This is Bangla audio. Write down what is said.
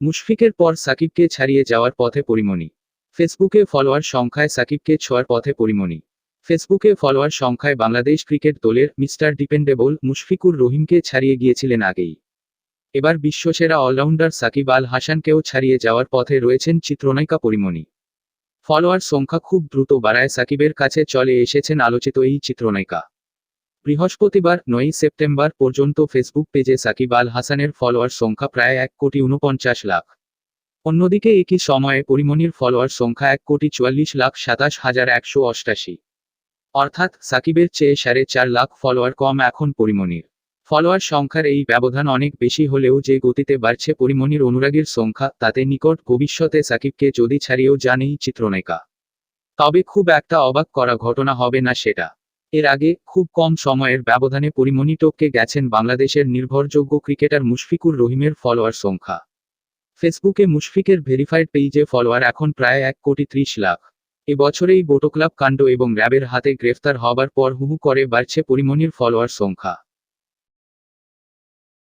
মুশফিকের পর সাকিবকে ছাড়িয়ে যাওয়ার পথে পরিমণি। ফেসবুকে ফলোয়ার সংখ্যায় সাকিবকে ছোঁয়ার পথে পরিমণি। ফেসবুকে ফলোয়ার সংখ্যায় বাংলাদেশ ক্রিকেট দলের মিস্টার ডিপেন্ডেবল মুশফিকুর রহিমকে ছাড়িয়ে গিয়েছিলেন আগেই। এবার বিশ্বসেরা অলরাউন্ডার সাকিব আল হাসানকেও ছাড়িয়ে যাওয়ার পথে রয়েছেন চিত্রনায়িকা পরিমণি। ফলোয়ার সংখ্যা খুব দ্রুত বাড়ায় সাকিবের কাছে চলে এসেছেন আলোচিত এই চিত্রনায়িকা। বৃহস্পতিবার 9 সেপ্টেম্বর পর্যন্ত ফেসবুক পেজে সাকিব আল হাসানের ফলোয়ার সংখ্যা প্রায় 1,49,00,000। অন্যদিকে একই সময়ে পরিমণির ফলোয়ার সংখ্যা 1,44,27,188। অর্থাৎ সাকিবের চেয়ে 4.5 লাখ ফলোয়ার কম এখন পরিমণির। ফলোয়ার সংখ্যার এই ব্যবধান অনেক বেশি হলেও যে গতিতে বাড়ছে পরিমণির অনুরাগীর সংখ্যা, তাতে নিকট ভবিষ্যতে সাকিবকে যদি ছাড়িয়েও যান এই চিত্রনায়িকা, তবে খুব একটা অবাক করা ঘটনা হবে না সেটা। এর আগে খুব কম সময়ের ব্যবধানে পরিমণি টপকে গেছেন বাংলাদেশের নির্ভরযোগ্য ক্রিকেটার মুশফিকুর রহিমের ফলোয়ার সংখ্যা। ফেসবুকে মুশফিকের ভেরিফাইড পেইজে ফলোয়ার এখন প্রায় 1,30,00,000। এবছরেই বোটো ক্লাব কাণ্ড এবং র্যাবের হাতে গ্রেফতার হবার পর হু হু করে বাড়ছে পরিমণির ফলোয়ার সংখ্যা।